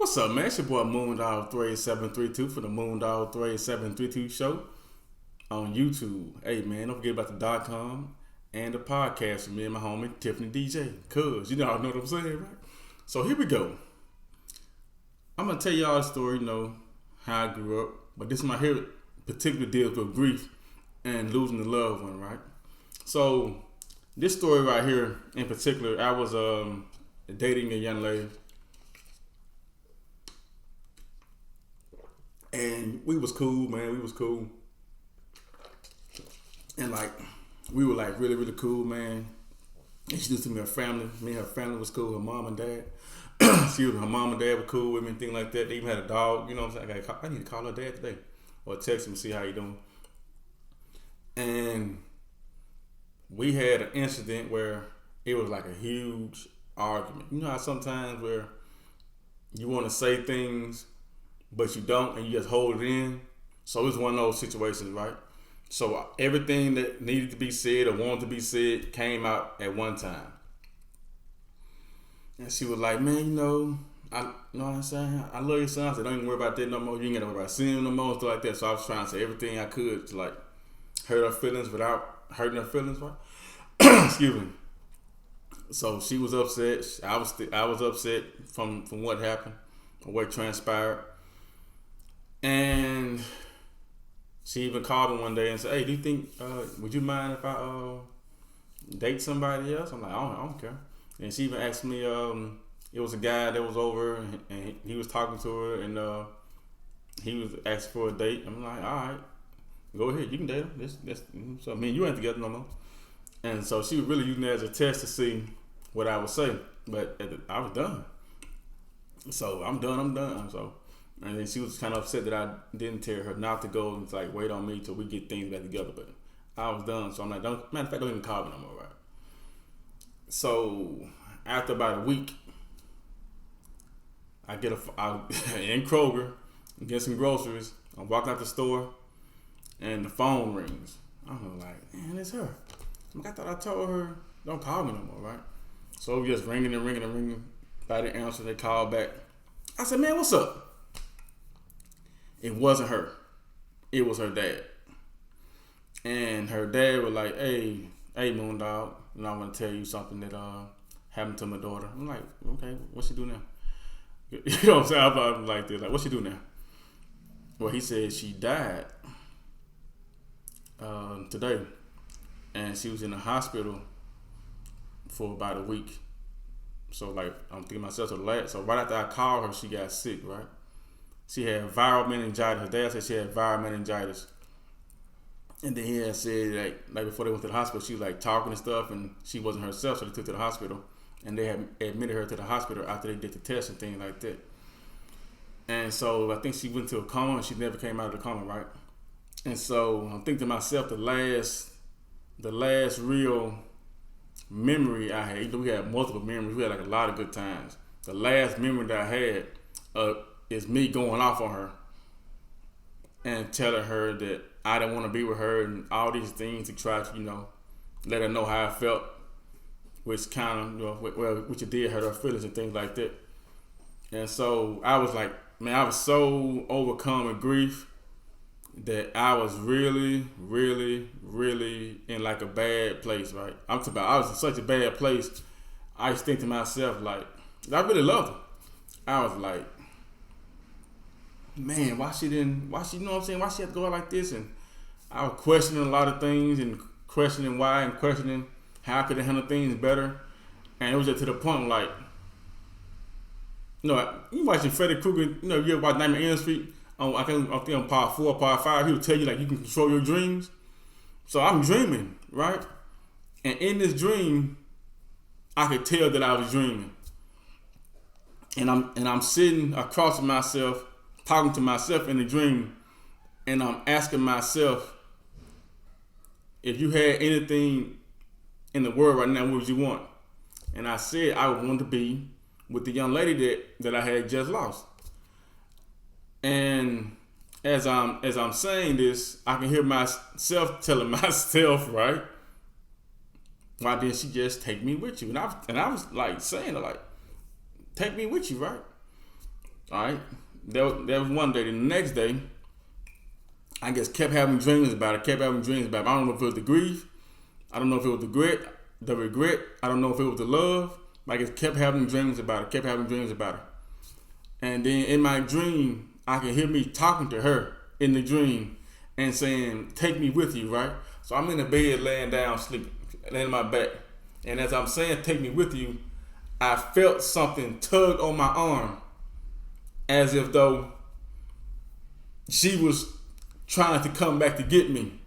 What's up, man? It's your boy MoonDog38732 for the MoonDog38732 show on YouTube. Hey, man, don't forget about the .com and the podcast with me and my homie Tiffany DJ. Cuz, you know what I'm saying, right? So here we go. I'm going to tell y'all a story, how I grew up. But this one here particularly deals with grief and losing a loved one, right? So this story right here in particular, I was dating a young lady. And we was cool, man. We was cool. And we were really, really cool, man. Introduced to me her family. Me and her family was cool. Her mom and dad. Her mom and dad were cool with me and things like that. They even had a dog. You know what I'm saying? I need to call her dad today. Or text him and see how he doing. And we had an incident where it was like a huge argument. You know how sometimes where you want to say things but you don't, and you just hold it in. So it was one of those situations, right? So everything that needed to be said or wanted to be said came out at one time. And she was like, man, you know what I'm saying? I love your son. I said, don't even worry about that no more. You ain't got to worry about seeing him no more and stuff like that. So I was trying to say everything I could to hurt her feelings without hurting her feelings, right? Excuse me. So she was upset. I was upset from what happened, from what transpired. And she even called me one day and said, hey, do you think, would you mind if I date somebody else? I'm like, I don't care. And she even asked me, it was a guy that was over and he was talking to her and he was asking for a date. I'm like, all right, go ahead, you can date him. So me and you ain't together no more. And so she was really using that as a test to see what I would say. But I was done. So I'm done. So. And then she was kind of upset that I didn't tell her not to go and wait on me till we get things back together. But I was done. So I'm like, matter of fact, don't even call me no more, right? So after about a week, I get in Kroger, get some groceries. I'm walking out the store and the phone rings. I'm like, man, it's her. I thought I told her, don't call me no more, right? So we just ringing. By the answer, they called back. I said, man, what's up? It wasn't her. It was her dad. And her dad was like, hey, MoonDog, I want to tell you something that happened to my daughter. I'm like, okay, what she do now? You know what I'm saying? I'm like this, what she do now? Well, he said she died today. And she was in the hospital for about a week. So I'm thinking to myself, so right after I called her, she got sick, right? She had viral meningitis. Her dad said she had viral meningitis. And then he had said, before they went to the hospital, she was talking and stuff, and she wasn't herself, so they took her to the hospital. And they had admitted her to the hospital after they did the test and things like that. And so I think she went into a coma, and she never came out of the coma, right? And so I'm thinking to myself, the last real memory I had, we had multiple memories, we had a lot of good times. The last memory that I had is me going off on her and telling her that I didn't want to be with her and all these things to try to, let her know how I felt, which kind of, which it did hurt her feelings and things like that. And so I was like, man, I was so overcome with grief that I was really, really, really in a bad place, right? I was in such a bad place. I used to think to myself, I really loved her. I was like, man, why she, you know what I'm saying? Why she had to go out like this? And I was questioning a lot of things and questioning why and questioning how I could have handled things better. And it was just to the point you watching Freddy Krueger, you ever watch Nightmare on Elm Street? I think on part 4 or part 5, he would tell you you can control your dreams. So I'm dreaming, right? And in this dream, I could tell that I was dreaming. And I'm sitting across from myself, talking to myself in the dream, and I'm asking myself, if you had anything in the world right now, what would you want? And I said I would want to be with the young lady that I had just lost. And as I'm saying this, I can hear myself telling myself, right? Why didn't she just take me with you? And I was saying, take me with you, right? All right. That was one day. The next day, I just kept having dreams about it. I don't know if it was the grief. I don't know if it was the regret. I don't know if it was the love. I just kept having dreams about it. And then in my dream, I can hear me talking to her in the dream and saying, "Take me with you," right? So I'm in the bed laying down, sleeping, laying on my back. And as I'm saying, "Take me with you," I felt something tug on my arm as if though she was trying to come back to get me.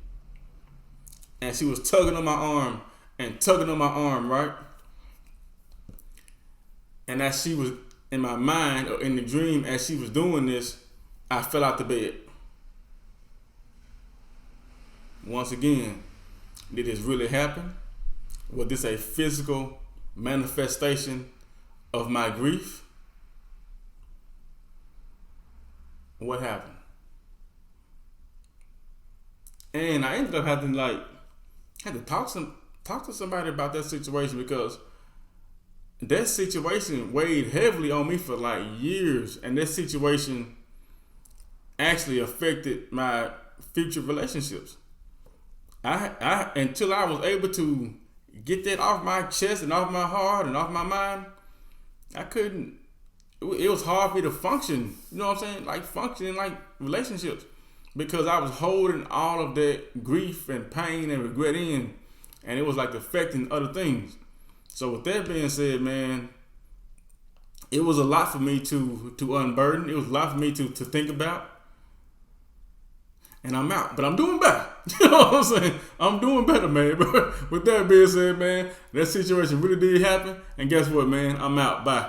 And she was tugging on my arm, right? And as she was in my mind or in the dream, as she was doing this, I fell out the bed. Once again, did this really happen? Was this a physical manifestation of my grief? What happened? And I ended up having to talk to somebody about that situation, because that situation weighed heavily on me for years, and that situation actually affected my future relationships. I until I was able to get that off my chest and off my heart and off my mind, I couldn't. It was hard for me to function. You know what I'm saying? Functioning relationships, because I was holding all of that grief and pain and regret in, and it was affecting other things. So with that being said, man, it was a lot for me to unburden. It was a lot for me to think about. And I'm out, but I'm doing better. You know what I'm saying? I'm doing better, man. But with that being said, man, that situation really did happen. And guess what, man? I'm out. Bye.